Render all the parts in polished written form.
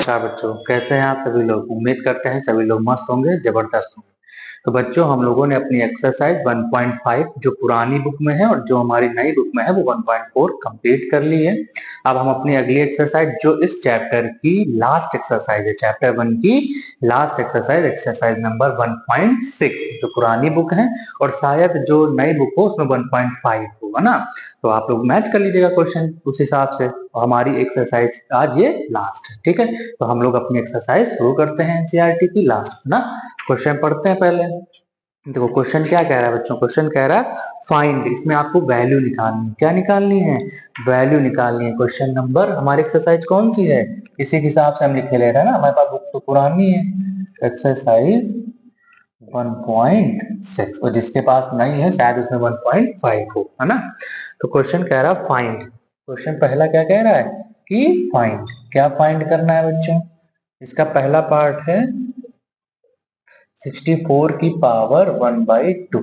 नमस्कार बच्चों, कैसे हैं आप सभी लोग। उम्मीद करते हैं सभी लोग मस्त होंगे, जबरदस्त होंगे। तो बच्चों, हम लोगों ने अपनी एक्सरसाइज 1.5 जो पुरानी बुक में है और जो हमारी नई बुक में है वो 1.4 कंप्लीट कर ली है। अब हम अपनी अगली एक्सरसाइज जो इस चैप्टर की लास्ट एक्सरसाइज है, चैप्टर 1 की लास्ट एक्सरसाइज, एक्सरसाइज नंबर 1.6 जो पुरानी बुक है और शायद जो नई बुक हो उसमें 1.5 होगा ना। तो आप लोग मैच कर लीजिएगा क्वेश्चन उस हिसाब से। हमारी एक्सरसाइज आज ये लास्ट है, ठीक है। तो हम लोग अपनी एक्सरसाइज शुरू करते हैं एनसीईआरटी की लास्ट ना। क्वेश्चन पढ़ते हैं पहले। देखो क्वेश्चन क्या कह रहा है बच्चों, क्वेश्चन कह रहा है फाइंड, इसमें आपको वैल्यू निकालनी है। क्या निकालनी है? वैल्यू निकालनी है। क्वेश्चन नंबर, हमारी एक्सरसाइज कौन सी है इसी के हिसाब से हम लिखे ले रहे हैं ना, हमारे पास बुक तो पुरानी है। एक्सरसाइज 1.6 और जिसके पास नहीं है शायद उसमें 1.5 हो, है ना। तो क्वेश्चन कह रहा है फाइंड। क्वेश्चन पहला क्या कह रहा है कि फाइंड। क्या फाइंड करना है बच्चों? इसका पहला पार्ट है 64 की पावर 1/2।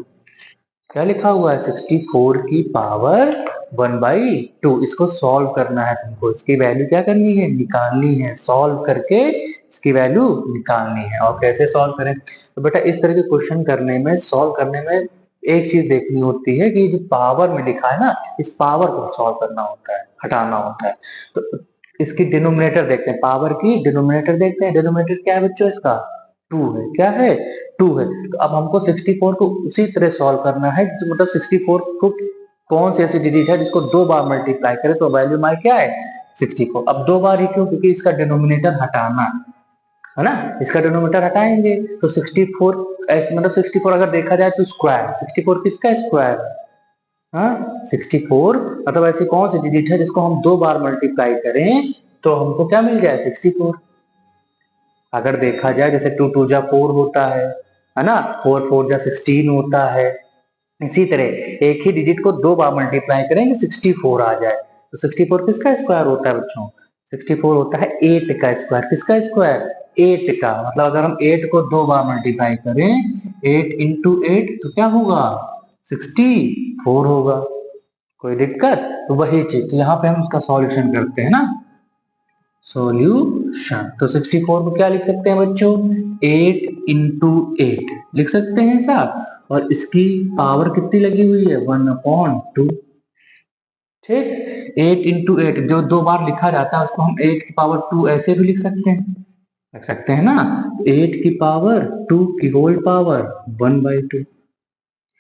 क्या लिखा हुआ है? 64 की पावर 1/2। इसको सॉल्व करना है तुमको। इसकी वैल्यू क्या करनी है? निकालनी है। सॉल्व करके इसकी वैल्यू निकालनी है। और कैसे सॉल्व करें? तो बेटा इस तरह के क्वेश्चन करने में, सॉल्व करने में एक चीज देखनी होती है कि जो पावर में लिखा है ना, इस पावर को सॉल्व करना होता है, हटाना होता है। तो इसकी डिनोमिनेटर देखते हैं, पावर की डिनोमिनेटर देखते हैं। डिनोमिनेटर क्या है बच्चों? इसका 2 है। क्या है? 2 है। तो अब हमको 64 को उसी तरह सॉल्व करना है, तो मतलब 64 को कौन सी ऐसी डिजिट है जिसको 2 बार मल्टीप्लाई करे तो वैल्यू हमारी क्या है? 64। अब 2 बार ही क्यों? क्योंकि इसका डिनोमिनेटर हटाना है ना। इसका डिनोमिनेटर हटाएंगे तो 64 ऐसे, मतलब 64 अगर देखा जाए तो स्क्वायर, 64 किसका स्क्वायर? हाँ, 64 मतलब ऐसी कौन सी डिजिट है जिसको हम 2 बार मल्टीप्लाई करें तो हमको क्या मिल जाए? 64। अगर देखा जाए जैसे 2 2 जा 4 होता है ना, 4 4 जा 16 होता है। इसी तरह एक ही डिजिट को 2 बार मल्टीप्लाई करेंगे 64 आ जाए। तो 64 किसका स्क्वायर होता है बच्चों? 64 होता है 8 का स्क्वायर। किसका स्क्वायर? 8 का। मतलब अगर हम 8 को 2 बार मल्टीप्लाई करें, 8 इंटू 8 तो क्या होगा? 64 होगा। कोई दिक्कत? तो वही चीज, तो यहाँ पे हम उसका सॉल्यूशन करते हैं ना, सॉल्यूशन। तो 64 को क्या लिख सकते हैं बच्चों? 8 इंटू 8 लिख सकते हैं ऐसा। और इसकी पावर कितनी लगी हुई है? 1/2। ठीक, 8 इंटू 8 जो 2 बार लिखा जाता है उसको हम 8 की पावर 2 ऐसे भी लिख सकते हैं, लिख सकते हैं ना। 8 की पावर 2 की होल पावर 1/2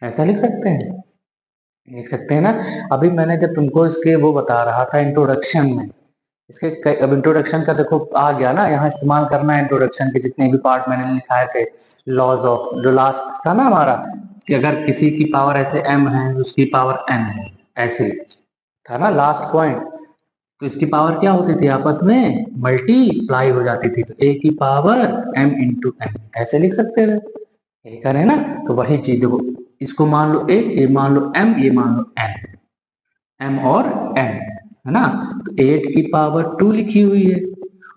ऐसा लिख सकते हैं, लिख सकते हैं ना। अभी मैंने जब तुमको इसके वो बता रहा था इंट्रोडक्शन में, इसके अब इंट्रोडक्शन का देखो आ गया ना, यहाँ इस्तेमाल करना है इंट्रोडक्शन के जितने भी पार्ट मैंने लिखाए थे। लॉज ऑफ, जो लास्ट था ना हमारा, कि अगर किसी की पावर ऐसे m है उसकी पावर n है, ऐसे था ना लास्ट पॉइंट। तो इसकी पावर क्या होती थी? आपस में मल्टीप्लाई हो जाती थी। तो a की पावर m इंटू n ऐसे लिख सकते थे, यही करें ना। तो वही चीज देखो, इसको मान लो a, ये मान लो m, ये मान लो n, m और n, है ना। तो 8 की पावर 2 लिखी हुई है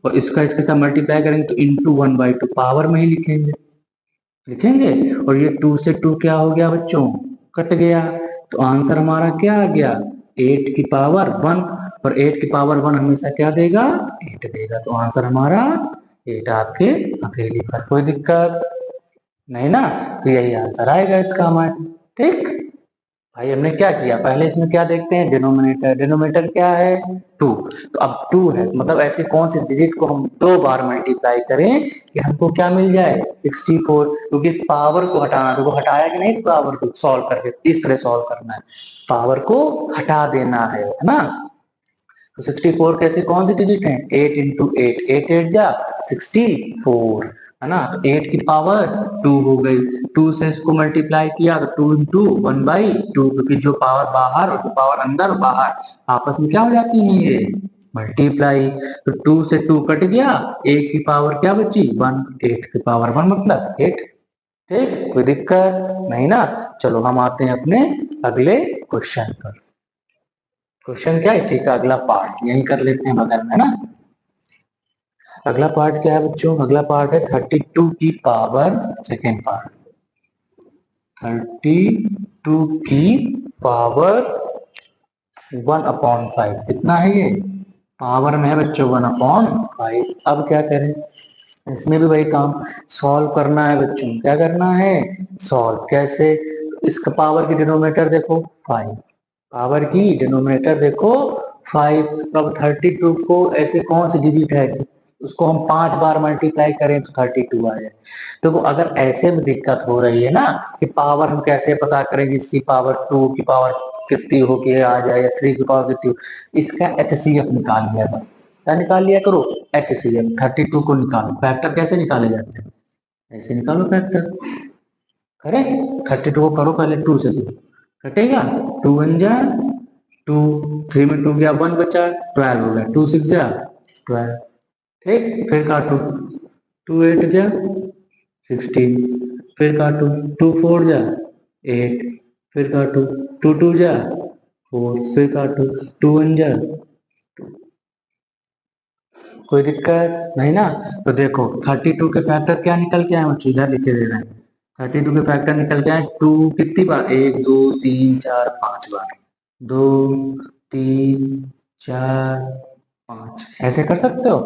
और इसका इसके साथ मल्टीप्लाई करेंगे तो इंटू 1/2 पावर में ही लिखेंगे, लिखेंगे। और ये 2 से 2 क्या हो गया बच्चों? कट गया। तो आंसर हमारा क्या आ गया? 8 की पावर 1। और 8 की पावर 1 हमेशा क्या देगा? 8 देगा। तो आंसर हमारा 8 आपके अकेले पर। कोई दिक्कत नहीं ना। तो यही आंसर आएगा इसका हमारे। ठीक भाई, हमने क्या किया पहले, इसमें क्या देखते हैं? डिनोमिनेटर। डिनोमिनेटर क्या है? 2। तो अब 2 है, मतलब ऐसे कौन सी डिजिट को हम 2 बार मल्टीप्लाई करें कि हमको क्या मिल जाए? 64। क्योंकि इस पावर को हटाना, तो वो हटाया कि नहीं? पावर को सॉल्व करके इस तरह सॉल्व करना है, पावर को हटा देना है ना। तो 64 कैसे कौन सी डिजिट है? 8 इंटू 8, 8 8 जा 64, है ना। तो 8 की पावर 2 हो गई। 2 से इसको मल्टीप्लाई किया तो 2 इंटू 1/2, क्योंकि जो पावर बाहर और जो पावर अंदर, बाहर आपस में क्या हो जाती है? ये मल्टीप्लाई। तो 2 से 2 कट गया, 1 की पावर क्या बची? 1। 8 की पावर 1 मतलब 8। ठीक, कोई दिक्कत नहीं ना। चलो हम आते हैं अपने अगले क्वेश्चन पर। क्वेश्चन क्या है? इसी का अगला पार्ट यही कर लेते हैं बगल में ना। अगला पार्ट क्या है बच्चों? अगला पार्ट है 32 की पावर, सेकेंड पार्ट 32 की पावर 1/5। कितना है ये? पावर में है बच्चों 1/5। अब क्या करें, इसमें भी वही काम, सॉल्व करना है बच्चों। क्या करना है, सॉल्व। कैसे, इसका पावर की डिनोमिनेटर देखो 5, पावर की डिनोमिनेटर देखो 5। अब 32 को ऐसे कौन सी डिजिट है, उसको हम 5 बार मल्टीप्लाई करें तो 32 आ जाए। तो अगर ऐसे में दिक्कत हो रही है ना कि पावर हम कैसे पता करेंगे, इसकी पावर 2 की पावर कितनी हो के आ जाए या 3 की पावर कितनी हो, इसका एचसीएफ निकाल लिया करो। क्या निकाल लिया करो, एचसीएफ। 32 को निकालो, फैक्टर कैसे निकाले जाते हैं, ऐसे निकालो फैक्टर। करें, 32 को करो पहले 2 से, 2 कटेगा, 2 वन जा 2, 3 में 2 गया 1 बचा 12 हो गया, 2 6 जा 12। ठीक, फिर काटो, 2 8 जा 16, फिर काटो, 2 4 जा 8, फिर काटो, 2 2 जा 4, फिर काटो, 2 1 जा। कोई दिक्कत नहीं ना। तो देखो 32 के फैक्टर क्या निकल के आए, बच्चों इधर लिखे दे रहे हैं। 32 के फैक्टर निकल के आए 2 कितनी बार, 1 2 3 4 5 बार, 2 3 4 5, ऐसे कर सकते हो।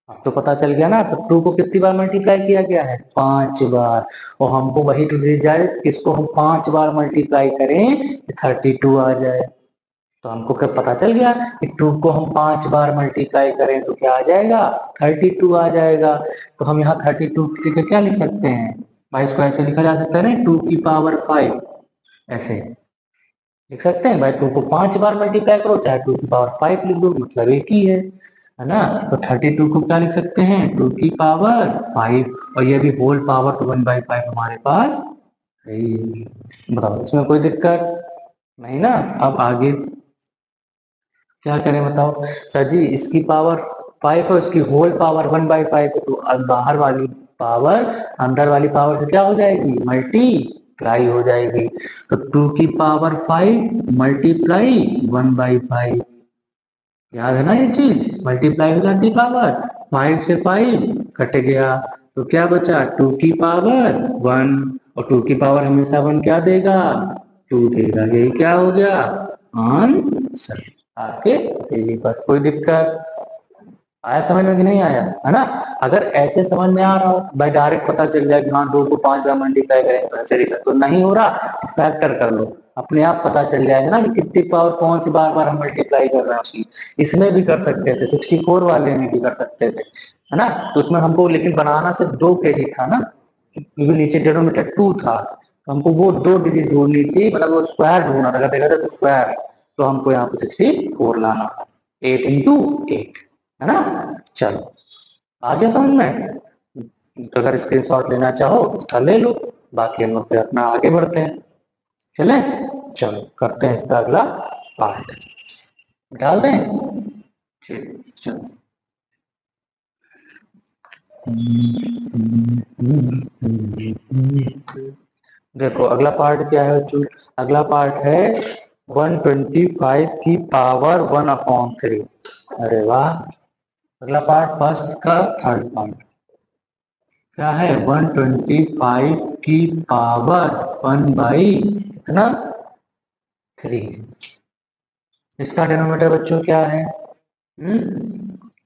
अब तो पता चल गया ना, तो 2 को कितनी बार मल्टीप्लाई किया गया है, 5 बार। और हमको वही तो रिजल्ट, इसको हम 5 बार मल्टीप्लाई करें 32 आ जाए। तो हमको क्या पता चल गया कि 2 को हम 5 बार मल्टीप्लाई करें तो क्या आ जाएगा, 32 आ जाएगा। तो हम यहाँ 32 की जगह क्या लिख सकते हैं भाई, इसको ऐसे लिखा जा सकता है ना, 2 की पावर 5, ऐसे लिख सकते हैं भाई। 2 को 5 बार मल्टीप्लाई करो चाहे 2 की पावर 5 लिख दो, मतलब एक ही है ना। तो 32 को क्या लिख सकते हैं, 2 की पावर 5, और ये भी होल पावर, तो 1/5 हमारे पास है ही। बताओ इसमें कोई दिक्कत नहीं ना। अब आगे क्या करें बताओ, सर जी इसकी पावर 5 है, इसकी होल पावर 1/5 है, तो अब बाहर वाली पावर अंदर वाली पावर से क्या हो जाएगी, मल्टीप्लाई हो जाएगी। तो 2 की पावर 5 मल्टीप्लाई 1/5, याद है ना ये चीज, मल्टीप्लाई हो जाती पावर, 5 से 5 कट गया, तो क्या बचा 2 की पावर 1, और 2 की पावर हमेशा 1 क्या देगा, 2 देगा। यही क्या हो गया, आंसर। आपके पहली पर कोई दिक्कत आया समझ में कि नहीं आया, है ना। अगर ऐसे समझ में आ रहा हो भाई, डायरेक्ट पता चल जाए कि हाँ 2 को 5 बार मल्टीप्लाई करें तो ऐसे लिख सकते हो, नहीं हो रहा फैक्टर कर लो, अपने आप पता चल जाएगा ना कि कितनी पावर कौन सी बार बार हम मल्टीप्लाई कर रहे हैं उसकी। इसमें भी कर सकते थे, 64 वाले में भी कर सकते थे, है ना। तो उसमें हमको लेकिन बनाना सिर्फ 2 के ही था ना, क्योंकि नीचे डिनोमिनेटर 2 था, तो हमको वो 2 डिजिट ढूंढनी थी, मतलब वो स्क्वायर ढूंढना था। अगर देखा जाए तो स्क्वायर, तो हमको यहाँ पे 64 लाना था, 8 इंटू 8, है ना। चलो आ गया समझ में। तो अगर स्क्रीनशॉट लेना चाहो तो ले लो, बाकी हम लोग फिर अपना आगे बढ़ते हैं। चले, चलो करते हैं इसका अगला पार्ट, डाल दें। ठीक, चलो। देखो अगला पार्ट क्या है बच्चों, अगला पार्ट है 125 की पावर 1/3। अरे वाह, अगला पार्ट फर्स्ट का थर्ड पार्ट क्या है, 125 की पावर 1/कितना 3। इसका डिनोमिनेटर बच्चों क्या है,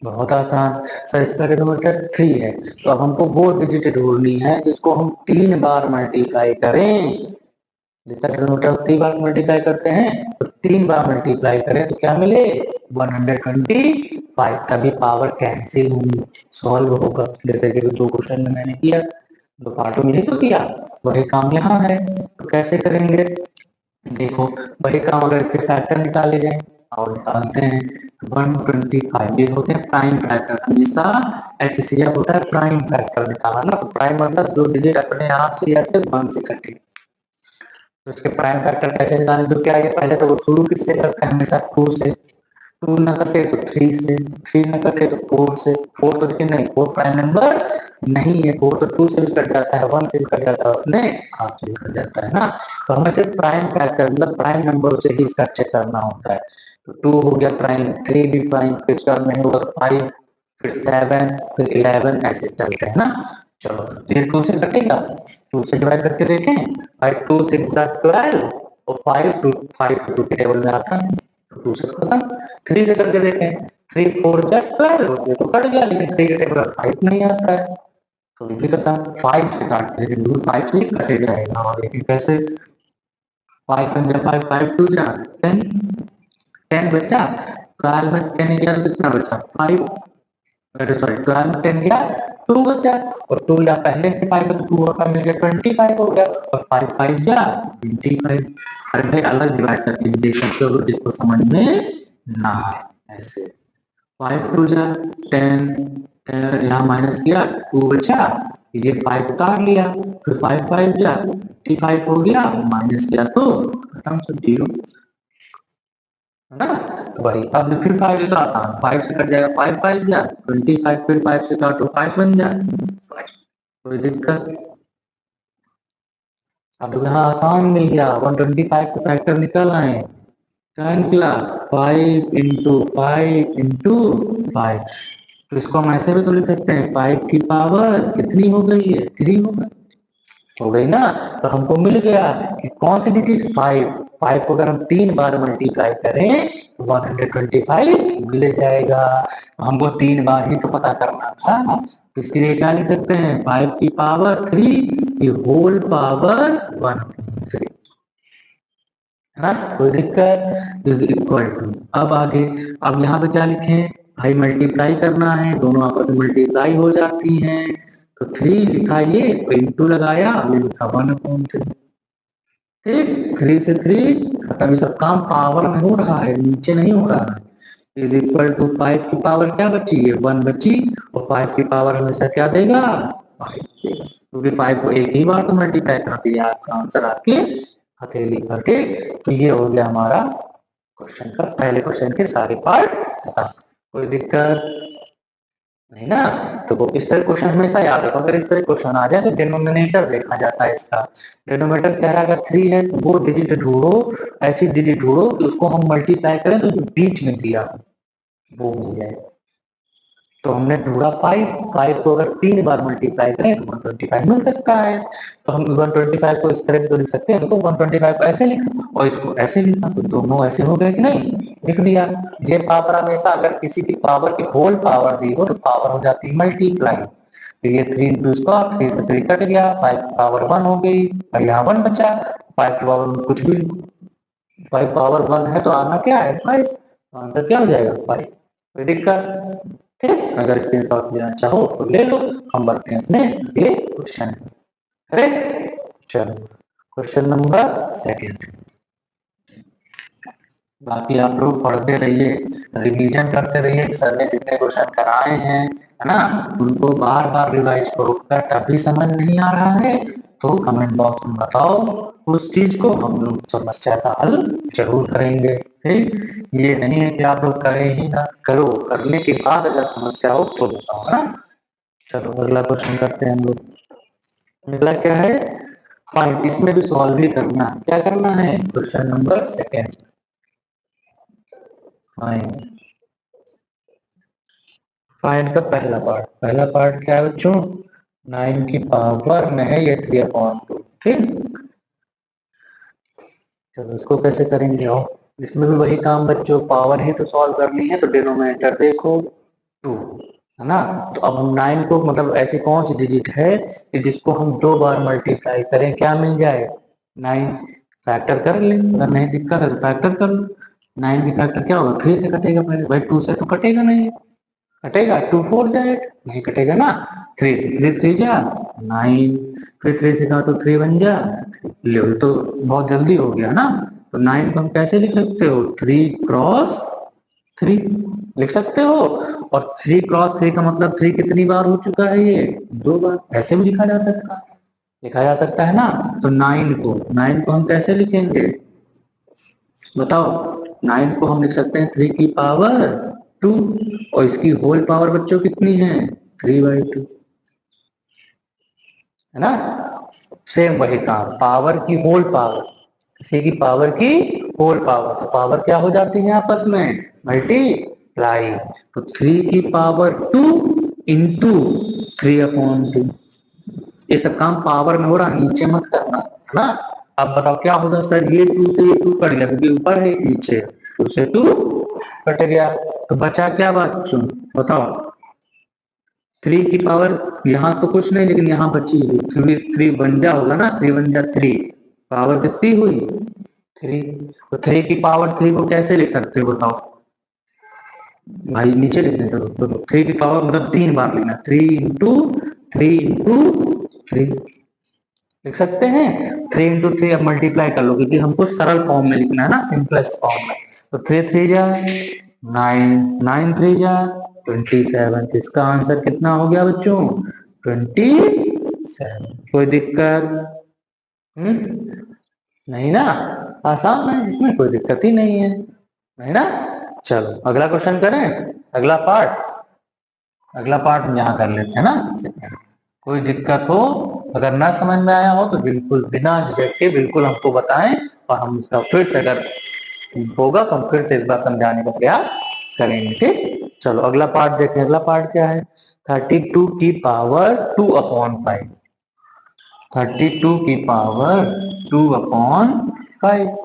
बहुत आसान सर, इसका डिनोमिनेटर 3 है। तो अब हमको वो डिजिट ढूंढनी है जिसको हम 3 बार मल्टीप्लाई करें। जिसका डिनोमिनेटर 3 बार मल्टीप्लाई करते हैं, तो 3 बार मल्टीप्लाई करें तो क्या मिले, 125, तभी पावर कैंसिल होगी, सॉल्व होगा। जैसे कि 2 क्वेश्चन में मैंने किया, 2 पार्टों में ही तो किया, वही काम यहाँ है। तो कैसे करेंगे, देखो वही काम, अगर इसके फैक्टर निकाले जाए और निकालते हैं 125, ये होते हैं प्राइम फैक्टर। हमेशा एचसीएफ होता है प्राइम फैक्टर निकालना ना, तो प्राइम मतलब जो डिजिट अपने आप से या से 1 से कटे। तो इसके प्राइम फैक्टर कैसे निकालें, तो क्या है, पहले तो वो शुरू किससे करते हैं, हमेशा 2 से, 2 न कटे तो 3 से, 3 न कटे तो 4 से, 4 तो देखिए नहीं, 4 प्राइम नंबर नहीं है, 4 तो 2 से भी कट जाता है, 1 से भी कट जाता है, अपने हाथ से भी कट जाता है ना। तो हमें सिर्फ प्राइम फैक्टर मतलब प्राइम नंबर से ही इसका चेक करना होता है। तो 2 हो गया प्राइम, 3 भी प्राइम, फिर उसका नहीं होगा 5, फिर 7, फिर 11, ऐसे चलते हैं ना। चलो फिर 2 से कटेगा, 2 से डिवाइड करके देखें, 2 6 12, और 5 टू 2 के टेबल में आता है, तो 2 से खत्म। 3 से करके देखें, 3 4 जा 12, ये तो कट गया, लेकिन 3 के टेबल 5 नहीं आता है, तो ये भी कहता 5 से काट, लेकिन 5 से कटे जाएगा। और लेकिन कैसे, 5 1 जा 5, 5 2 जा 10, 10 बचा, 12 में 10 गया तो कितना बचा 5, अरे सॉरी 12 में 10 गया 2 बचा, और 2 या पहले से 5 तो 2 का मिल गया 25 हो गया, और 5 5 जा 25। अरे भाई अलग डिवाइड करके भी देख सकते हो जिसको समझ में ना आए ऐसे। 5 2 जा 10, यहाँ माइनस किया 2 बचा, ये 5 उतार लिया, फिर 5 5 जा 55 हो गया, माइनस किया तो खत्म, सब 0 है ना। तो भाई अब फिर 5 का आसान, 5 से कट जाएगा 5 5 जा 25, फिर 5 से काटो 5 बन जा, कोई दिक्कत। अब यहाँ आसान मिल गया, 125 का फैक्टर निकल आए, क्या निकला 5 इंटू 5 इंटू 5। तो इसको हम ऐसे भी तो लिख सकते हैं 5 की पावर कितनी हो गई है 3 हो गई ना। तो हमको मिल गया कि कौन सी डिजिट 5, 5 को अगर हम 3 बार मल्टीप्लाई करें तो 125 मिल जाएगा। तो हमको 3 बार ही तो पता करना था, तो इसके लिए क्या लिख सकते हैं 5 की पावर 3 की होल पावर 1, है ना, कोई दिक्कत, इज इक्वल टू। अब आगे, अब यहाँ पे क्या लिखें भाई, मल्टीप्लाई करना है, दोनों आपस में मल्टीप्लाई हो जाती हैं, तो 3 लिखा ये, इंटू लगाया, ये लिखा 1/3। ठीक, 3 से 3 खत्म, सब काम पावर में हो रहा है, नीचे नहीं हो रहा है। इज इक्वल टू 5 की पावर क्या बची है 1 बची, और 5 की पावर हमेशा क्या देगा 5 देगा, क्योंकि 5 को एक ही बार तो मल्टीप्लाई कर दिया, आपका आंसर आपके हथेली पर। ठीक, तो ये हो गया हमारा क्वेश्चन का, पहले क्वेश्चन के सारे पार्ट खत्म, कोई दिक्कत नहीं ना। तो वो इस तरह क्वेश्चन हमेशा याद रखो, अगर इस तरह क्वेश्चन आ जाए तो डिनोमिनेटर देखा जाता है इसका। डिनोमिनेटर कह रहा है अगर 3 है तो वो डिजिट ढूंढो, ऐसी डिजिट ढूंढो कि उसको हम मल्टीप्लाई करें तो जो बीच में दिया वो मिल जाए। तो हमने ढूंढा 5, 5 को अगर 3 बार मल्टीप्लाई करें तो 125 मिल सकता है। तो हम 125 को इस तरह भी तो लिख सकते हैं, तो 125 को ऐसे लिखा और इसको ऐसे लिखा, तो दोनों ऐसे हो गए कि नहीं, लिख दिया। ये पावर हमेशा अगर किसी की पावर की होल पावर दी हो तो पावर हो जाती है मल्टीप्लाई, तो ये 3 इंटू इसका 3 से 3 कट गया, 5 की पावर 1 हो गई, और यहाँ 1 बचा, 5 की पावर कुछ भी, 5 पावर 1 है तो आना क्या है 5, आंसर क्या हो जाएगा 5, कोई दिक्कत। ठीक, अगर स्क्रीनशॉट लेना चाहो तो ले लो, हम बढ़ते हैं अपने अगले क्वेश्चन। अरे चलो, क्वेश्चन नंबर 2, बाकी आप लोग पढ़ते रहिए, रिवीजन करते रहिए, सर ने जितने क्वेश्चन कराए हैं है ना, उनको बार बार रिवाइज करो, अगर तभी समझ नहीं आ रहा है तो कमेंट बॉक्स में बताओ, उस चीज को हम लोग समस्या का हल जरूर करेंगे। ठीक, ये नहीं है कि आप लोग करें ही ना, करो, करने के बाद अगर समस्या हो तो बताओ ना। चलो अगला क्वेश्चन करते हैं हम लोग। अगला क्या है, फाइंड, इसमें भी सॉल्व भी करना, क्या करना है क्वेश्चन नंबर 2, फाइंड। फाइंड का पहला पार्ट क्या है बच्चों, 9 की पावर में है ये 3/2, ठीक। चलो इसको कैसे करेंगे, हो इसमें भी वही काम बच्चों, पावर ही तो सॉल्व करनी है, तो डिनोमिनेटर देखो 2, है ना। तो अब हम 9 को, मतलब ऐसी कौन सी डिजिट है कि जिसको हम 2 बार मल्टीप्लाई करें क्या मिल जाए 9, फैक्टर कर ले, अगर नहीं दिक्कत है तो फैक्टर कर लो। 9 की फैक्टर क्या होगा 3 से कटेगा, पहले भाई 2 से तो कटेगा नहीं, कटेगा 2 4 जा 8, नहीं कटेगा ना, 3 से 3 3 जा 9, फिर 3 से काटो 3 बन जा, लो तो बहुत जल्दी हो गया ना। तो 9 को हम कैसे लिख सकते हो 3 क्रॉस 3 लिख सकते हो, और 3 क्रॉस 3 का मतलब 3 कितनी बार हो चुका है ये 2 बार, ऐसे भी लिखा जा सकता है ना। तो 9 को हम कैसे लिखेंगे बताओ, 9 को हम लिख सकते हैं 3 की पावर 2, और इसकी होल पावर बच्चों कितनी है 3/2, है ना। सेम वही काम, पावर की होल पावर, किसी की पावर की होल पावर, तो पावर क्या हो जाती है आपस में मल्टीप्लाई, तो 3 की पावर 2 इंटू 3/2, ये सब काम पावर में हो रहा, नीचे मत करना, है ना। अब बताओ क्या होगा सर, ये 2 से ये 2 कट गया क्योंकि ऊपर है नीचे, 2 से 2 कट गया, तो बचा क्या बच्चों बताओ? 3 की पावर, यहाँ तो कुछ नहीं लेकिन यहाँ बची हुई 3 बन जा होगा ना, 3 बन जा 3, पावर कितनी हुई 3। तो 3 की पावर 3 को कैसे लिख सकते हो बताओ भाई? नीचे लिखने चलो, तो 3 की पावर मतलब 3 बार लिखना, 3 लिख सकते हैं। 3 × 3 अब मल्टीप्लाई कर लो, क्योंकि हमको सरल फॉर्म में लिखना है ना, सिंपलेस्ट फॉर्म में। तो 3 3 जा 9, 9 3 जा 27। इसका आंसर कितना हो गया बच्चों? 27। कोई दिक्कत? नहीं ना, आसान है, इसमें कोई दिक्कत ही नहीं है, नहीं ना। चलो अगला क्वेश्चन करें, अगला पार्ट। अगला पार्ट हम यहाँ कर लेते हैं ना। कोई दिक्कत हो, अगर ना समझ में आया हो तो बिल्कुल बिना झिझक के बिल्कुल हमको बताएं, और हम उसका फिर से अगर होगा तो हम फिर से इस बार समझाने का प्रयास करेंगे। ठीक, चलो अगला पार्ट देखें। अगला पार्ट क्या है? 32 की पावर 2/5। 32 की पावर 2/5।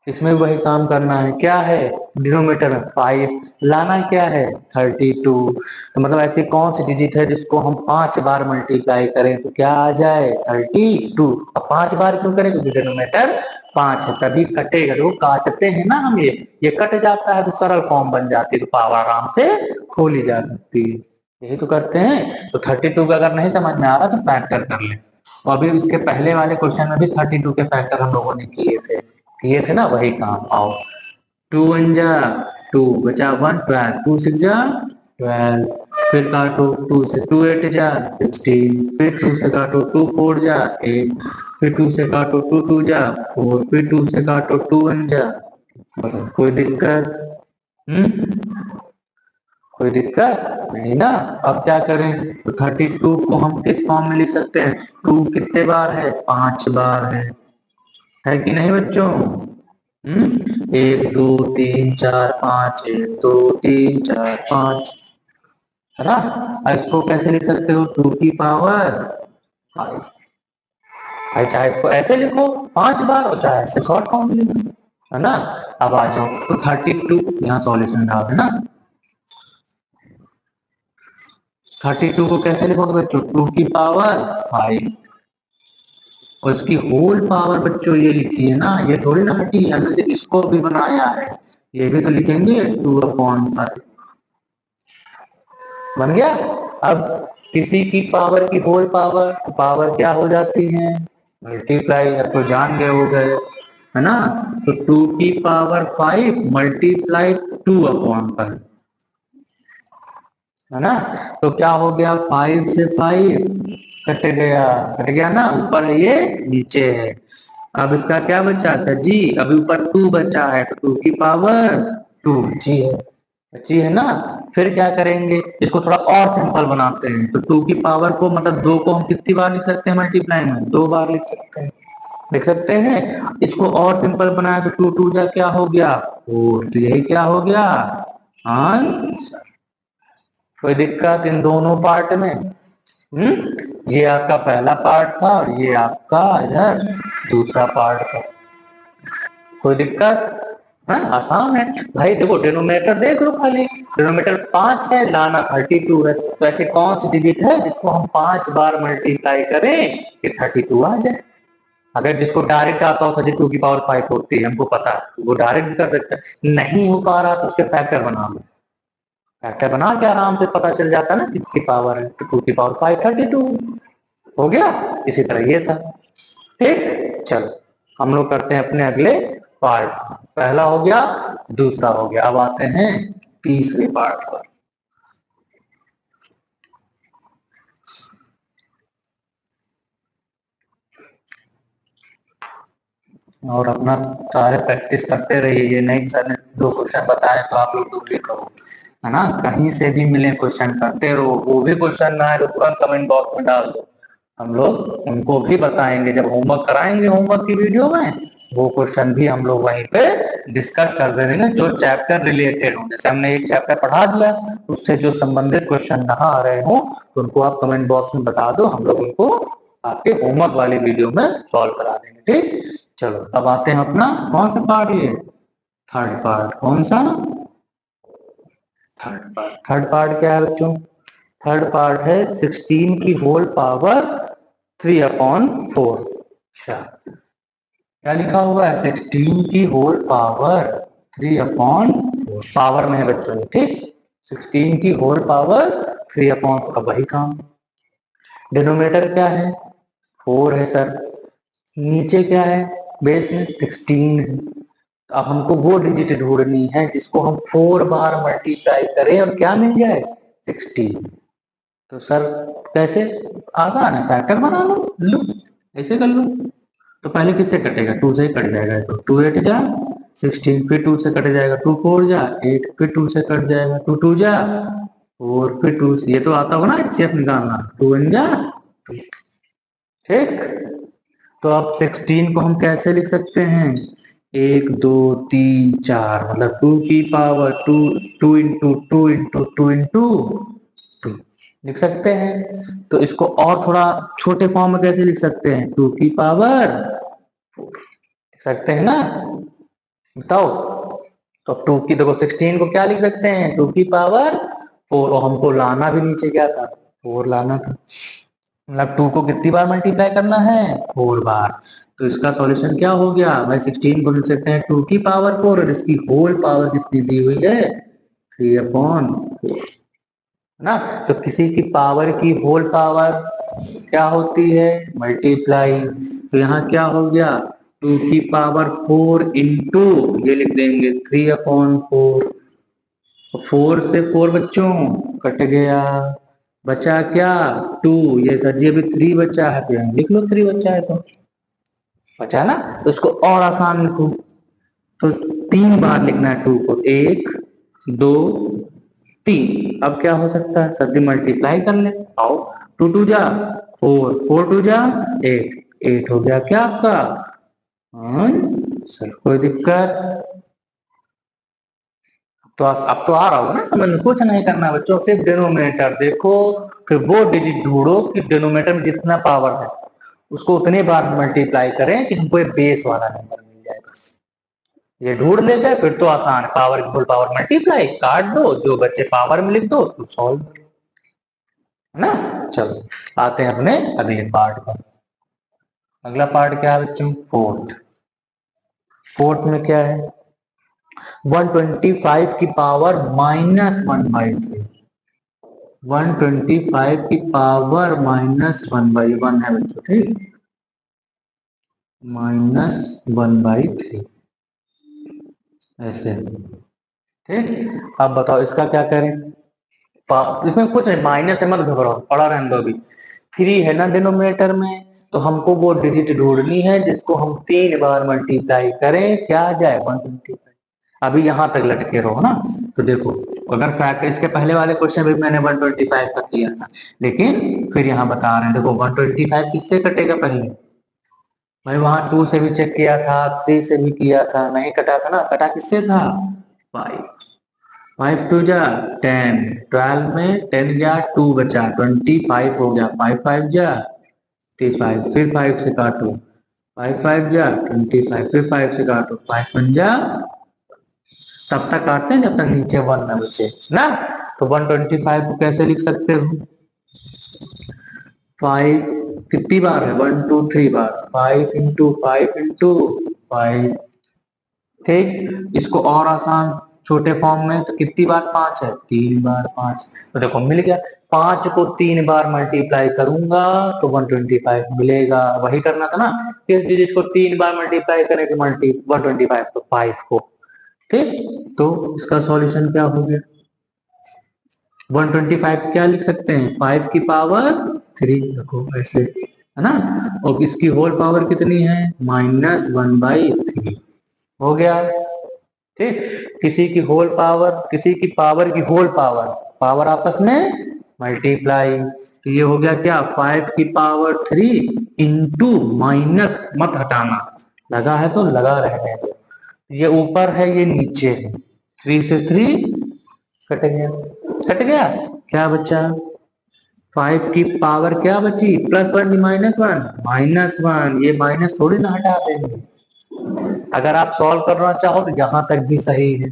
इसमें वही काम करना है, क्या है? डिनोमिनेटर में 5 लाना, क्या है 32। तो मतलब ऐसी कौन सी डिजिट है जिसको हम 5 बार मल्टीप्लाई करें तो क्या आ जाए? 32। अब 5 बार क्यों करें? क्योंकि डिनोमिनेटर 5 है, तभी कटेगा। तो काटते हैं ना हम, ये कट जाता है तो सरल फॉर्म बन जाती है, तो पावर आराम से खोली जा सकती है। यही तो करते हैं। तो 32 का अगर नहीं समझ में आ रहा तो फैक्टर कर ले। और अभी उसके पहले वाले क्वेश्चन में भी 32 के फैक्टर हम लोगों ने किए थे ना, वही काम। आओ, 2 1 जा 2, बचा 1 12, 2 6 जा 12, फिर काटो 2 से 2 8 जा 16, फिर 2 से काटो 2 4 जा 8, फिर 2 से काटो 2 2 जा 4, फिर 2 से काटो 2 1 जा। कोई दिक्कत? कोई दिक्कत नहीं ना। अब क्या करें? तो 32 को हम किस फॉर्म में लिख सकते हैं? 2 कितने बार है? 5 बार है कि नहीं बच्चों? 1 2 3 4 5, 1 2 3 4 5, है ना। इसको कैसे लिख सकते हो? 2 की पावर 5। चाहे इसको ऐसे लिखो 5 बार, और चाहे ऐसे शॉर्ट फॉर्म में लिखो, है ना। अब आ जाओ, तो 32 यहाँ सॉल्यूशन डाल देना। 32 को कैसे लिखोगे बच्चों? 2 की पावर 5, और इसकी होल पावर बच्चों ये लिखी है ना, ये थोड़ी ना हटी, हमने सिर्फ इसको भी बनाया है, ये भी तो लिखेंगे 2/5। बन गया। अब किसी की पावर की होल पावर, पावर क्या हो जाती है? मल्टीप्लाई। अब तो जान गए हो गए, है ना। तो 2 की पावर 5 मल्टीप्लाई 2/5, है ना। तो क्या हो गया? 5 से 5 कट गया ना, ऊपर ये नीचे है। अब इसका क्या बचा सर जी? अभी ऊपर 2 बचा है, तो 2 की पावर 2 बची है ना। फिर क्या करेंगे? इसको थोड़ा और सिंपल बनाते हैं। तो 2 की पावर को मतलब 2 को हम कितनी बार लिख सकते हैं मल्टीप्लाई में? 2 बार लिख सकते हैं। इसको और सिंपल बनाया तो 2 2 जा क्या हो गया? 4। तो यही क्या हो गया? आंसर। कोई दिक्कत इन दोनों पार्ट में? ये आपका पहला पार्ट था, और ये आपका इधर दूसरा पार्ट था। कोई दिक्कत? हाँ, आसान है भाई। देखो डिनोमिनेटर देख लो, खाली डिनोमिनेटर 5 है, लाना 32 है। तो ऐसे कौन सी डिजिट है जिसको हम 5 बार मल्टीप्लाई करें कि 32 आ जाए? अगर जिसको डायरेक्ट आता हो 32 की पावर 5 होती है, हमको पता है, वो डायरेक्ट कर सकता है। नहीं हो पा रहा तो उसके फैक्टर बना लो। फैक्टर बना के आराम से पता चल जाता है ना किसकी पावर है। 2 की पावर 5 32 हो गया। इसी तरह ये था। ठीक, चलो हम लोग करते हैं अपने अगले पार्ट। पहला हो गया, दूसरा हो गया, अब आते हैं तीसरे पार्ट पर। और अपना सारे प्रैक्टिस करते रहिए। ये नहीं सर ने 2 क्वेश्चन बताए तो आप लोग 2 लिखो, है ना। कहीं से भी मिले क्वेश्चन करते रहो। वो भी क्वेश्चन ना आए तो तुरंत कमेंट बॉक्स में डाल दो, हम लोग उनको भी बताएंगे। जब होमवर्क कराएंगे होमवर्क की वीडियो में, वो क्वेश्चन भी हम लोग वहीं पे डिस्कस कर देंगे, जो चैप्टर रिलेटेड हो। जैसे हमने एक चैप्टर पढ़ा दिया, उससे जो संबंधित क्वेश्चन ना आ रहे हो तो उनको आप कमेंट बॉक्स में बता दो, हम लोग उनको आपके होमवर्क वाली वीडियो में सॉल्व करा देंगे। ठीक, चलो अब आते हैं अपना कौन सा पार्ट? ये थर्ड पार्ट। कौन सा? थर्ड पार्ट क्या है बच्चों? थर्ड पार्ट है 16 की होल पावर 3/4। अच्छा, क्या लिखा हुआ है? 16 की होल पावर 3/4 पावर में है बच्चों, ठीक। 16 की होल पावर 3/4 का वही काम। डिनोमिनेटर क्या है? 4 है सर। नीचे क्या है? बेस में 16 है। अब हमको वो डिजिट ढूंढनी है जिसको हम 4 बार मल्टीप्लाई करें और क्या मिल जाए? 16। तो सर कैसे? आसान है, फैक्टर बना लो, ऐसे कर लो। तो पहले किससे कटेगा? 2 से ही कट जाएगा। तो 2 8 जा 16, फिर 2 से कट जाएगा, 2 4 जा 8, फिर 2 से कट जाएगा, 2 2 जा 4, फिर 2 ये तो आता होगा ना HCF निकालना, 2 1 जा 2, ठीक। तो अब 16 को हम कैसे लिख सकते हैं? 1 2 3 4, मतलब 2 की पावर 2, 2 इंटू 2 इंटू 2 इंटू 2 लिख सकते हैं। तो इसको और थोड़ा छोटे फॉर्म में कैसे लिख सकते हैं? 2 की पावर 4 लिख सकते हैं ना? बताओ। तो 2 की देखो 16 को क्या लिख सकते हैं? 2 की पावर 4, और हमको लाना भी नीचे क्या था? 4 लाना था। मतलब 2 को कितनी बार मल्टीप्लाई करना है? 4 बार। तो इसका सॉल्यूशन क्या हो गया भाई? 16 को लिख सकते हैं 2 की पावर 4, और इसकी होल पावर कितनी दी हुई है? 3/4, है ना। तो किसी की पावर की होल पावर क्या होती है? मल्टीप्लाई। तो यहाँ क्या हो गया? 2 की पावर 4 इंटू, ये लिख देंगे 3/4। 4 से 4 बच्चों कट गया, बचा क्या? 2। ये सर जी अभी 3 बचा है, तो यहाँ लिख लो 3 बचा है, तो बचा ना। तो इसको और आसान लिखो, तो 3 बार लिखना है 2 को, 1 2 3। अब क्या हो सकता है? सर जी मल्टीप्लाई कर ले, आओ। 2 2 जा 4, 4 2 जा 8, 8 हो गया क्या आपका? हाँ सर, कोई दिक्कत? तो अब तो आ रहा होगा ना समझ में? कुछ नहीं करना बच्चों, सिर्फ डिनोमिनेटर देखो, फिर वो डिजिट ढूंढो कि डिनोमिनेटर में जितना पावर है उसको उतने बार मल्टीप्लाई करें कि हमको एक बेस वाला नंबर मिल जाए। बस ये ढूंढ लेते हैं, फिर तो आसान है। पावर की होल पावर मल्टीप्लाई, काट दो, जो बच्चे पावर में लिख दो, तो सॉल्व, है ना। चलो आते हैं अपने अगले पार्ट पर। अगला पार्ट क्या है बच्चों? फोर्थ। फोर्थ में क्या है? 125 की पावर -1/3। 125 की पावर -1/1 है बच्चों, ठीक। -1/3 ऐसे, ठीक। अब बताओ इसका क्या करें? इसमें कुछ नहीं, माइनस है, मत घबराओ, पड़ा रहने दो अभी। 3 है ना डिनोमिनेटर में, तो हमको वो डिजिट ढूंढनी है जिसको हम 3 बार मल्टीप्लाई करें, क्या आ जाए? 125। अभी यहां तक लटके रहो ना। तो देखो, अगर फैक्ट इसके पहले वाले क्वेश्चन में मैंने 125 का किया था, लेकिन फिर यहाँ बता रहे हैं, देखो 125 किससे कटेगा पहले? भाई वहां 2 से भी चेक किया था, 3 से भी किया था, नहीं कटा था ना। कटा किससे था? 5। 5 2 जा 10, 12 में 10 जा 2 बचा, 25 हो गया। 5 5 जा 25, फिर 5 से काटो, 5 5 जा 25, फिर 5 से काटो, 5 1 जा, तब तक काटते हैं जब तक नीचे 1 ना बचे ना। तो 125 को कैसे लिख सकते हो? 5 कितनी बार है? 1 2 3 बार, 5 इंटू 5 इंटू 5, ठीक। इसको और आसान छोटे फॉर्म में, तो कितनी बार 5 है? 3 बार 5। तो देखो मिल गया। 5 को 3 बार मल्टीप्लाई करूंगा तो 125 मिलेगा। वही करना था ना, इस डिजिट को 3 बार मल्टीप्लाई करें तो 125, तो 5 को, ठीक। तो इसका सॉल्यूशन क्या हो गया? 125 क्या लिख सकते हैं? 5 की पावर 3 रखो ऐसे, है ना। और इसकी होल पावर कितनी है? -1/3 हो गया, ठीक। किसी की होल पावर, किसी की पावर की होल पावर, पावर आपस में मल्टीप्लाई। तो ये हो गया क्या? 5 की पावर 3 इंटू माइनस, मत हटाना, लगा है तो लगा रहने दो। ये ऊपर है, ये नीचे है, 3 से 3 कट गया, कट गया। क्या बचा? 5 की पावर क्या बची? +1 -1, -1। ये माइनस थोड़ी ना हटा देंगे। अगर आप सॉल्व करना चाहो तो यहां तक भी सही है,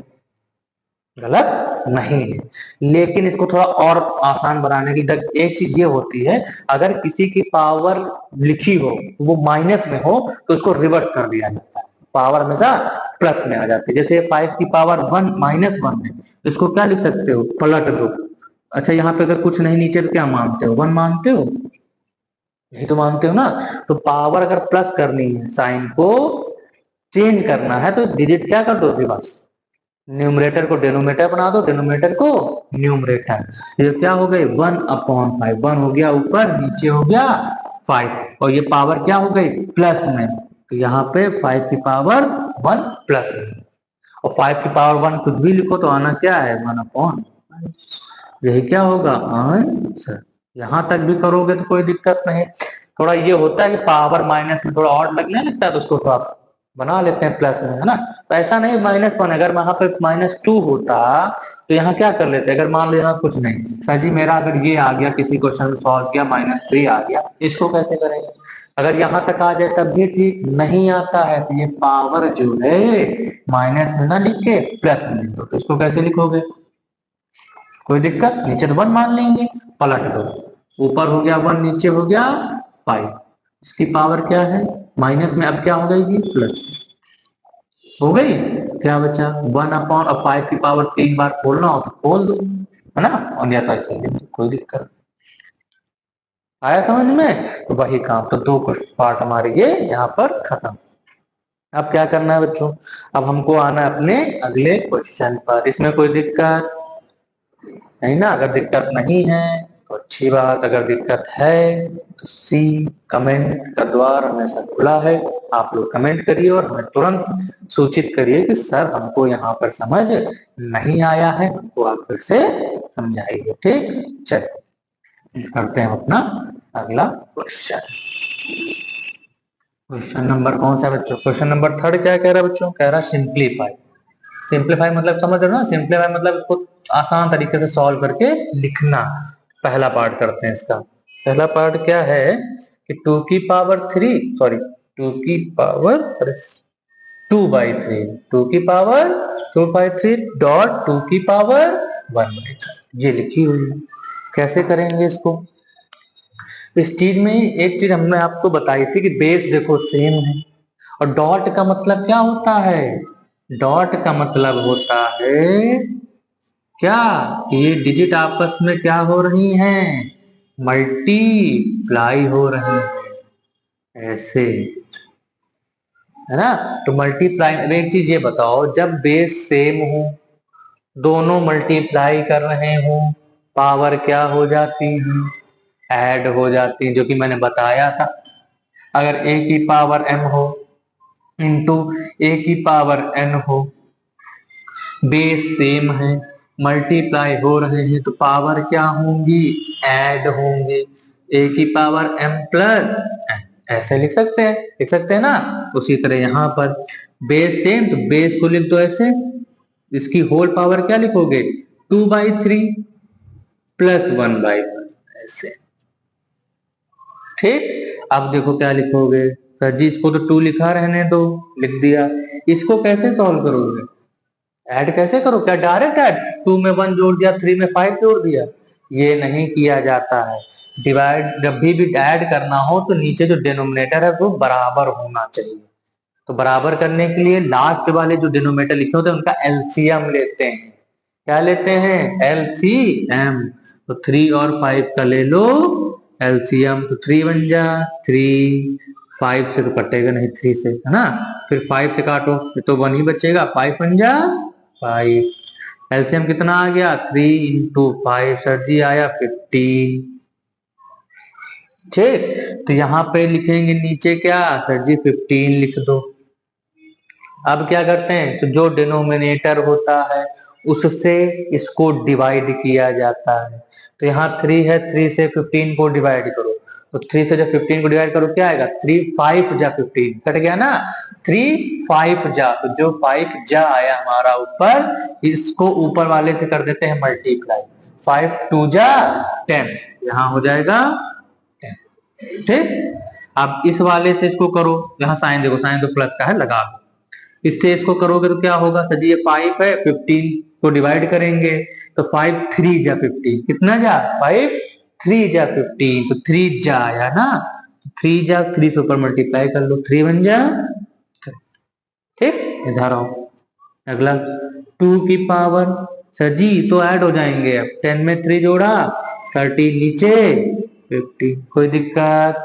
गलत नहीं है। लेकिन इसको थोड़ा और आसान बनाने की एक चीज ये होती है, अगर किसी की पावर लिखी हो वो माइनस में हो तो उसको रिवर्स कर दिया जाता है, पावर हमेशा प्लस में आ जाती है। जैसे 5 की पावर 1 -1 है, तो इसको क्या लिख सकते हो, पलट दो। अच्छा, यहाँ पे अगर कुछ नहीं नीचे तो क्या मानते हो, 1 मानते हो, यही तो मानते हो ना। तो पावर अगर प्लस करनी है, साइन को चेंज करना है, तो डिजिट क्या कर दो, रिवर्स। न्यूमरेटर को डिनोमिनेटर बना दो, डिनोमिनेटर को न्यूमरेटर। ये क्या हो गई, 1/5, 1 हो गया ऊपर, नीचे हो गया 5, और ये पावर क्या हो गई, प्लस में। तो यहाँ पे 5 की पावर 1 प्लस में, और 5 की पावर 1 कुछ भी लिखो तो आना क्या है, 1/5। यही क्या होगा, आंसर। यहां तक भी करोगे तो कोई दिक्कत नहीं। थोड़ा ये होता है कि पावर माइनस में थोड़ा और लगने लगता है, तो उसको थोड़ा बना लेते हैं प्लस में, है ना। तो ऐसा नहीं -1, अगर वहां पे -2 होता तो यहाँ क्या कर लेते, अगर मान लो यहाँ कुछ नहीं, सर जी मेरा अगर ये आ गया, किसी क्वेश्चन सॉल्व किया -3 आ गया, इसको कैसे करेंगे। अगर यहाँ तक आ जाए तब भी ठीक, नहीं आता है तो ये पावर जो है माइनस में ना लिख के प्लस में लिख दो। तो इसको कैसे लिखोगे, कोई दिक्कत, नीचे तो 1 मान लेंगे, पलट दो, ऊपर हो गया 1, नीचे हो गया 5। इसकी पावर क्या है, माइनस में, अब क्या हो गई, प्लस हो गई। क्या बचा, 1/5 की पावर 3 बार खोलना हो तो खोल दो, है ना, और या तो ऐसे लिख दो, कोई दिक्कत। आया समझ में, तो वही काम, तो 2 पार्ट हमारे ये यहाँ पर खत्म। अब क्या करना है बच्चों, अब हमको आना है अपने अगले क्वेश्चन पर। इसमें कोई दिक्कत नहीं ना, अगर दिक्कत नहीं है तो अच्छी बात, अगर दिक्कत है तो सी कमेंट का द्वार हमेशा खुला है, आप लोग कमेंट करिए और हमें तुरंत सूचित करिए कि सर हमको यहाँ पर समझ नहीं आया है, हमको आप फिर से समझाइए। ठीक, चलिए करते हैं अपना अगला क्वेश्चन। क्वेश्चन नंबर कौन सा बच्चों, क्वेश्चन नंबर 3 क्या कह रहा है बच्चों, कह रहा है सिंप्लीफाई। सिंप्लीफाई मतलब समझ रहे हो ना, सिंप्लीफाई मतलब इसको आसान तरीके से सॉल्व करके लिखना। पहला पार्ट करते हैं इसका। पहला पार्ट क्या है कि 2 की पावर 3, सॉरी 2 की पावर 2/3, 2 की पावर 2/3 डॉट 2 की पावर 1/3, ये लिखी हुई है। कैसे करेंगे इसको, इस चीज में एक चीज हमने आपको बताई थी कि बेस देखो सेम है, और डॉट का मतलब क्या होता है, डॉट का मतलब होता है क्या, ये डिजिट आपस में क्या हो रही हैं, मल्टीप्लाई हो रही हैं, ऐसे, है ना। तो मल्टीप्लाई, एक चीज ये बताओ, जब बेस सेम हो, दोनों मल्टीप्लाई कर रहे हो, पावर क्या हो जाती है, ऐड हो जाती है, जो कि मैंने बताया था। अगर a की पावर m हो इंटू a की पावर n हो, बेस सेम है, मल्टीप्लाई हो रहे हैं, तो पावर क्या होंगी, ऐड होंगी, a की पावर m प्लस n, ऐसे लिख सकते हैं, लिख सकते हैं ना। उसी तरह यहाँ पर बेस सेम, तो बेस को लिख दो ऐसे, इसकी होल पावर क्या लिखोगे, 2/3 प्लस 1/1, ऐसे। ठीक, अब देखो क्या लिखोगे, सर जी इसको तो 2 लिखा रहने दो, लिख दिया। इसको कैसे सॉल्व करोगे, ऐड कैसे करो, क्या डायरेक्ट ऐड, 2 में 1 जोड़ दिया, 3 में 5 जोड़ दिया, ये नहीं किया जाता है। डिवाइड जब भी ऐड करना हो तो नीचे जो डिनोमिनेटर है वो बराबर होना चाहिए। तो बराबर करने के लिए लास्ट वाले जो डिनोमिनेटर लिखे होते हैं उनका एलसीएम लेते हैं। क्या लेते हैं, एलसीएम। तो 3 और 5 का ले लो एलसीएम, तो 3 बन जा 3, 5 से तो कटेगा नहीं 3 से, है ना, फिर 5 से काटो तो 1 ही बचेगा, 5 बन जा 5। एलसीएम कितना आ गया, 3 इंटू 5, सर जी आया 15। ठीक, तो यहाँ पे लिखेंगे नीचे क्या, सर जी 15 लिख दो। अब क्या करते हैं, तो जो डिनोमिनेटर होता है उससे इसको डिवाइड किया जाता है। तो यहाँ 3 है, 3 से 15 को डिवाइड करो, तो 3 से जब 15 को डिवाइड करो क्या आएगा, 3 5 जा 15, कट गया ना, 3 5 जा, तो जो 5 जा आया हमारा ऊपर, इसको ऊपर वाले से कर देते हैं मल्टीप्लाई, 5 2 जा 10, यहाँ हो जाएगा 10। ठीक, अब इस वाले से इसको करो, यहाँ साइन देखो, साइन तो प्लस का है, लगा दो, इससे इसको करोगे तो क्या होगा, सर जी ये 5 है, 15 को डिवाइड करेंगे तो 5 3 जा 15, कितना जा 5 3 जा 15, तो 3 जा आया ना, 3 जा 3 से ऊपर मल्टीप्लाई कर लो, 3 1 जा, ठीक, इधर आओ। अगला 2 की पावर, सर जी तो ऐड हो जाएंगे, अब 10 में 3 जोड़ा 13 नीचे 50, कोई दिक्कत?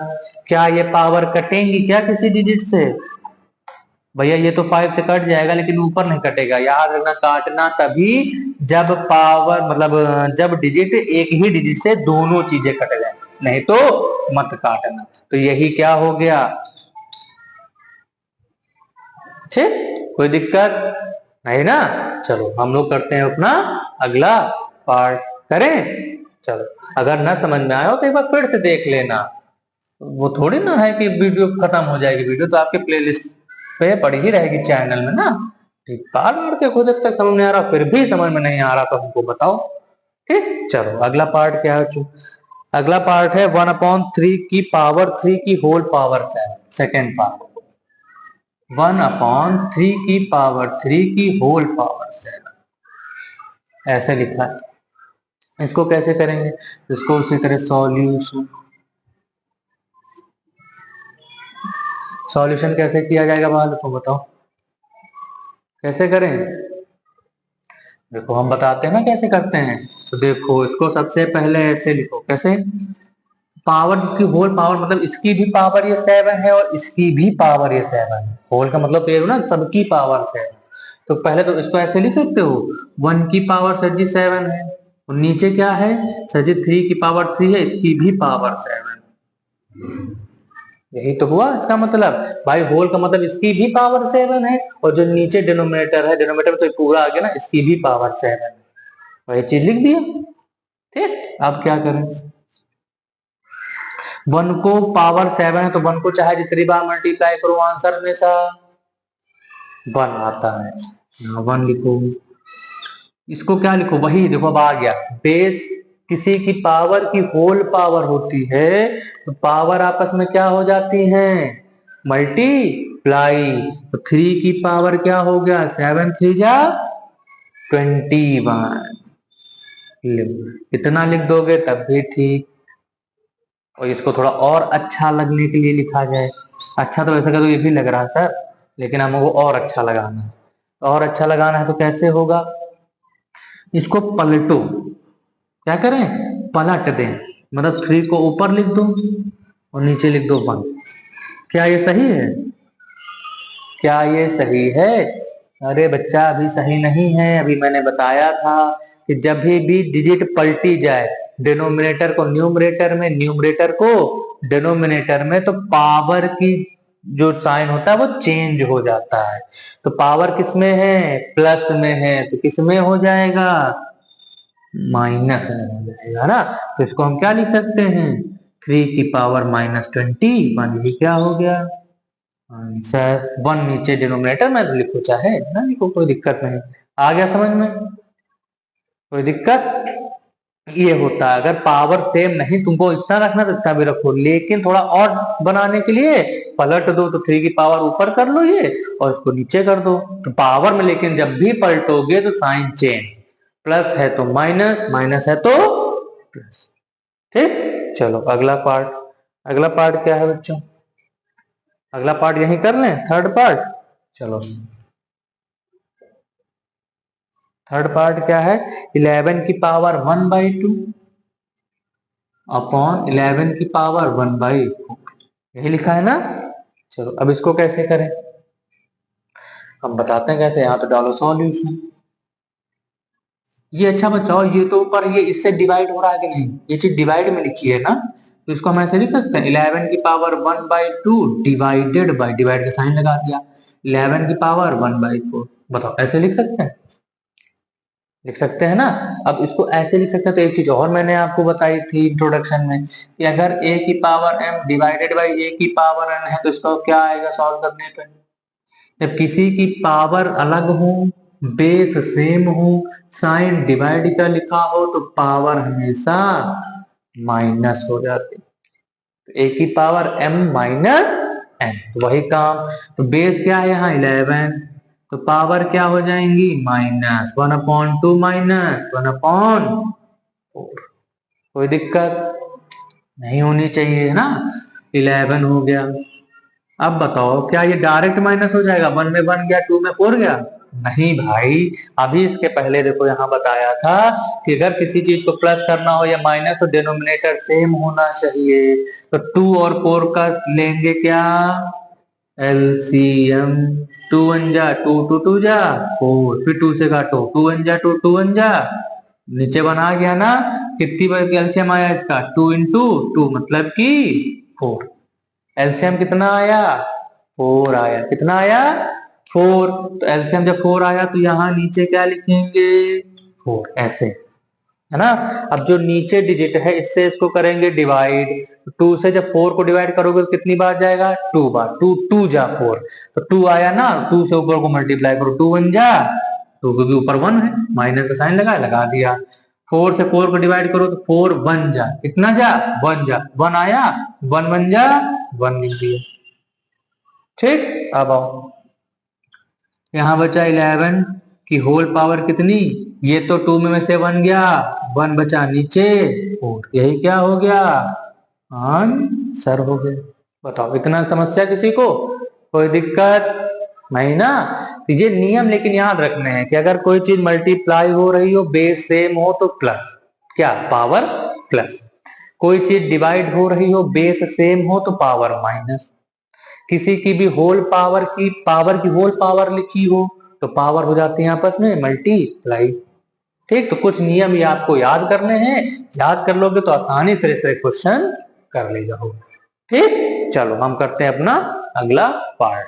क्या ये पावर कटेंगी क्या किसी डिजिट से? भैया ये तो 5 से कट जाएगा लेकिन ऊपर नहीं कटेगा, याद रखना, काटना तभी जब पावर मतलब जब डिजिट एक ही डिजिट से दोनों चीजें कट जाए, नहीं तो मत काटना। तो यही क्या हो गया, ठीक, कोई दिक्कत नहीं ना। चलो हम लोग करते हैं अपना अगला पार्ट, करें? चलो, अगर ना समझ में आया हो तो एक बार फिर से देख लेना, वो थोड़ी ना है कि वीडियो खत्म हो जाएगी, वीडियो तो आपके प्लेलिस्ट पे पड़ी ही रहेगी चैनल में ना। ठीक, बार बार के खुद जब तक समझ में आ रहा, फिर भी समझ में नहीं आ रहा तो हमको बताओ, ठीक। चलो अगला पार्ट क्या है? अगला पार्ट है 1/3 की पावर 3 की होल पावर 7, सेकेंड पार्ट, 1/3 की पावर 3 की होल पावर 7, ऐसे लिखा है। इसको कैसे करेंगे? इसको उसी तरह सॉल्यूशन कैसे किया जाएगा बाल तो बताओ, कैसे करें? देखो हम बताते हैं ना कैसे करते हैं। तो देखो इसको सबसे पहले ऐसे लिखो, कैसे? पावर, जिसकी होल पावर मतलब इसकी भी पावर ये 7 है और इसकी भी पावर ये 7 है, होल का मतलब ये ना सबकी पावर 7। तो पहले तो इसको ऐसे लिख सकते हो, 1 की पावर सर जी 7 है, और नीचे क्या है सर जी 3 की पावर 3 है, इसकी भी पावर 7, यही तो हुआ इसका मतलब। भाई होल का मतलब इसकी भी पावर 7 है, और जो नीचे डिनोमिनेटर है, डिनोमिनेटर में तो पूरा आ गया ना, इसकी भी पावर 7 है, वही चीज लिख दिया, ठीक। अब क्या करें, 1 को पावर 7 है तो 1 को चाहे जितनी बार मल्टीप्लाई करो आंसर हमेशा 1 आता है, यहाँ 1 लिखो। इसको क्या लिखो, वही देखो अब आ गया, बेस किसी की पावर की होल पावर होती है तो पावर आपस में क्या हो जाती है, मल्टीप्लाई। तो 3 की पावर क्या हो गया, 7 3 जा 21, इतना लिख दोगे तब भी ठीक। और इसको थोड़ा और अच्छा लगने के लिए लिखा जाए, अच्छा तो वैसे का तो ये भी लग रहा है सर, लेकिन हमको और अच्छा लगाना है, और अच्छा लगाना है तो कैसे होगा, इसको पलटो, क्या करें, पलट दें, मतलब 3 को ऊपर लिख दो और नीचे लिख दो 1, क्या ये सही है? क्या ये सही है? अरे बच्चा अभी सही नहीं है, अभी मैंने बताया था कि जब भी डिजिट पलटी जाए, डिनोमिनेटर को न्यूमरेटर में, न्यूमरेटर को डिनोमिनेटर में, तो पावर की जो साइन होता है वो चेंज हो जाता है। तो पावर किस में है, प्लस में है, तो किस में हो जाएगा, माइनस में हो जाएगा ना। तो इसको हम क्या लिख सकते हैं, 3 की पावर -21, ये क्या हो गया आंसर। 1 नीचे डिनोमिनेटर में लिखो चाहे ना लिखो, कोई दिक्कत नहीं, आ गया समझ में, कोई दिक्कत? ये होता है, अगर पावर सेम नहीं तुमको इतना रखना तो इतना भी रखो, लेकिन थोड़ा और बनाने के लिए पलट दो, तो 3 की पावर ऊपर कर लो ये और इसको नीचे कर दो, तो पावर में लेकिन जब भी पलटोगे तो साइन चेंज, प्लस है तो माइनस, माइनस है तो प्लस, ठीक। चलो अगला पार्ट, अगला पार्ट क्या है बच्चों, अगला पार्ट यही कर लें, थर्ड पार्ट। चलो थर्ड पार्ट क्या है, 11 की पावर 1/2 अपॉन 11 की पावर 1/4, यही लिखा है ना। चलो अब इसको कैसे करें, हम बताते हैं कैसे, यहाँ तो डालो सॉल्यूशन। ये अच्छा बचाओ, ये तो ऊपर ये इससे डिवाइड हो रहा है कि नहीं, ये चीज डिवाइड में लिखी है ना, तो इसको हम ऐसे लिख सकते हैं, 11 की पावर 1/2 डिवाइडेड बाई, डिवाइड का साइन लगा दिया, 11 की पावर 1/4, बताओ ऐसे लिख सकते हैं, लिख सकते हैं ना। अब इसको ऐसे लिख सकते हैं, तो एक चीज और मैंने आपको बताई थी इंट्रोडक्शन में, कि अगर a की power m divided by a की पावर n है तो इसका क्या आएगा सॉल्व करने पे, जब किसी की पावर अलग हो, बेस सेम हो, साइन डिवाइड का लिखा हो, तो पावर हमेशा माइनस हो जाती है, तो a की पावर m माइनस n, तो वही काम। तो बेस क्या है यहाँ 11, तो पावर क्या हो जाएंगी, -1/2 -1/4। कोई दिक्कत नहीं होनी चाहिए, है ना। 11 हो गया। अब बताओ क्या ये डायरेक्ट माइनस हो जाएगा, 1 में 1 गया, 2 में 4 गया? नहीं भाई, अभी इसके पहले देखो यहाँ बताया था कि अगर किसी चीज को प्लस करना हो या माइनस तो डिनोमिनेटर सेम होना चाहिए। तो 2 और 4 का लेंगे क्या, एलसीएम। 2 1 जा 2, 2 2 जा 4, फिर 2 से काटो, 2 1 जा 2, 2 1 जा, नीचे बना गया ना। कितनी बार एलसीएम आया इसका, 2 इंटू 2 मतलब कि 4। एलसीएम कितना आया, 4 आया। कितना आया, 4। तो एलसीएम जब 4 आया तो यहाँ नीचे क्या लिखेंगे, 4, ऐसे, है ना। अब जो नीचे डिजिट है इससे इसको करेंगे डिवाइड। 2 से जब 4 को डिवाइड करोगे तो कितनी बार जाएगा, 2 बार। 2 2 जा 4, तो 2 आया ना, 2 से ऊपर को मल्टीप्लाई करो, 2 1 जा 2, क्योंकि ऊपर 1 है, माइनस का साइन लगा दिया। 4 से 4 को डिवाइड करो तो 4 1 जा, कितना जा, 1 जा, 1 आया, 1 1 जा 1 लिख दिया। ठीक, अब आओ यहां बचा 11 की होल पावर कितनी, ये तो 2 में से 1 गया, 1 बचा नीचे 4, यही क्या हो गया, आंसर हो गया। बताओ इतना समस्या किसी को, कोई दिक्कत नहीं ना। तो ये नियम लेकिन याद रखने हैं कि अगर कोई चीज मल्टीप्लाई हो रही हो, बेस सेम हो तो प्लस, क्या, पावर प्लस। कोई चीज डिवाइड हो रही हो, बेस सेम हो तो पावर माइनस। किसी की भी होल पावर की होल पावर लिखी हो तो पावर हो जाती है आपस में मल्टीप्लाई। ठीक, तो कुछ नियम ये आपको याद करने हैं, याद कर लोगे तो आसानी से इस तरह क्वेश्चन कर ले जाओगे। ठीक, चलो हम करते हैं अपना अगला पार्ट।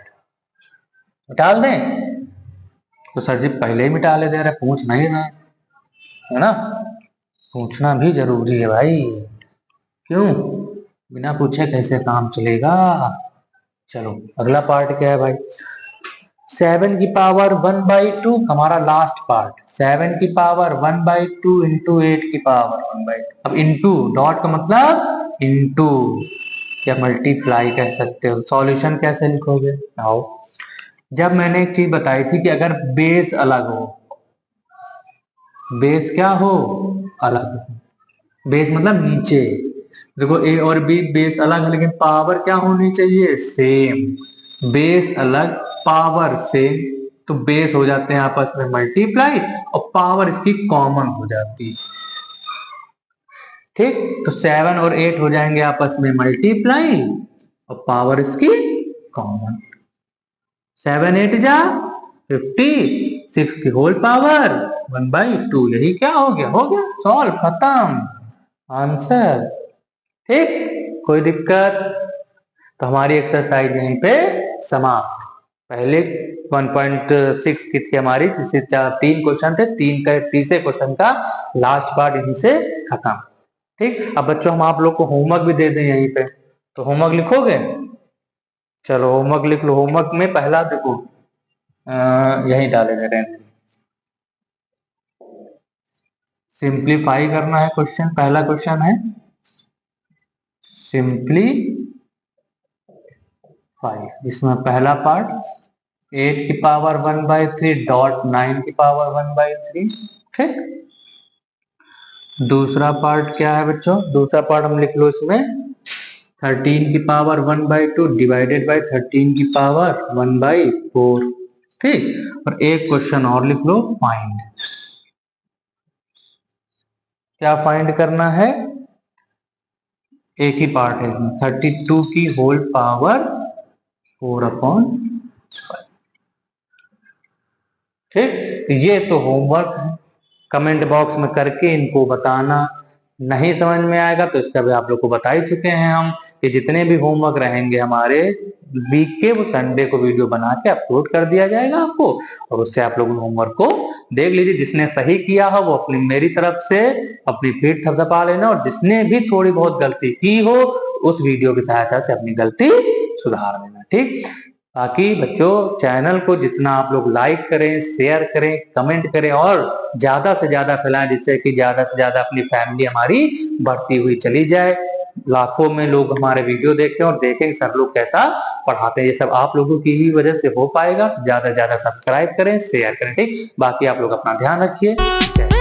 निकाल दें तो सर जी पहले ही मिटा ले दे रहे, पूछ नहीं रहे, है ना। पूछना भी जरूरी है भाई, क्यों, बिना पूछे कैसे काम चलेगा। चलो अगला पार्ट क्या है भाई, 7 की पावर 1/2, हमारा लास्ट पार्ट। 7 की पावर 1/2 इंटू 8 की पावर 1/2। अब इंटू डॉट का मतलब इंटू या मल्टीप्लाई कह सकते हो। सॉल्यूशन कैसे लिखोगे, आओ। जब मैंने एक चीज बताई थी कि अगर बेस अलग हो, बेस क्या हो, अलग हो, बेस मतलब नीचे, देखो ए और बी बेस अलग है लेकिन पावर क्या होनी चाहिए, सेम। बेस अलग पावर सेम, तो बेस हो जाते हैं आपस में मल्टीप्लाई और पावर इसकी कॉमन हो जाती है। ठीक, तो 7 और 8 हो जाएंगे आपस में मल्टीप्लाई और पावर इसकी कॉमन। 7 8 जा 56 की होल पावर 1/2, यही क्या हो गया, सॉल्व, खत्म, आंसर। ठीक, कोई दिक्कत, तो हमारी एक्सरसाइज यहीं पे समाप्त। पहले 1.6 की थी हमारी, जिससे 3 क्वेश्चन थे, तीसरे क्वेश्चन का लास्ट पार्ट यहीं से खत्म। ठीक, अब बच्चों हम आप लोग को होमवर्क भी दे दें यहीं पे, तो होमवर्क लिखोगे, चलो होमवर्क लिख लो। होमवर्क में पहला देखो यही डाले दे रहे हैं, सिंप्लीफाई करना है क्वेश्चन। पहला क्वेश्चन है सिंप्लीफाई, इसमें पहला पार्ट 8 की पावर 1/3 डॉट 9 की पावर 1/3। ठीक, दूसरा पार्ट क्या है बच्चों, दूसरा पार्ट हम लिख लो इसमें 13 की पावर 1/2 डिवाइडेड बाय 13 की पावर 1/4। ठीक, और एक क्वेश्चन और लिख लो, फाइंड, क्या फाइंड करना है, एक ही पार्ट है इसमें, 32 की होल पावर 4/5। ठीक, ये तो होमवर्क है, कमेंट बॉक्स में करके इनको बताना। नहीं समझ में आएगा तो इसका भी आप लोग को बता ही चुके हैं हम, कि जितने भी होमवर्क रहेंगे हमारे वीक के, वो संडे को वीडियो बना के अपलोड कर दिया जाएगा आपको, और उससे आप लोग होमवर्क को देख लीजिए। जिसने सही किया हो वो अपनी मेरी तरफ से अपनी पीठ थपथपा लेना, और जिसने भी थोड़ी बहुत गलती की हो उस वीडियो की सहायता से अपनी गलती सुधार लेना। ठीक, बाकी बच्चों चैनल को जितना आप लोग लाइक करें, शेयर करें, कमेंट करें और ज्यादा से ज्यादा फैलाएं, जिससे कि ज्यादा से ज्यादा अपनी फैमिली हमारी बढ़ती हुई चली जाए। लाखों में लोग हमारे वीडियो देखते हैं और देखेंगे सर लोग कैसा पढ़ाते हैं। ये सब आप लोगों की ही वजह से हो पाएगा। तो ज्यादा से ज्यादा सब्सक्राइब करें, शेयर करें, ठीक। बाकी आप लोग अपना ध्यान रखिए। जय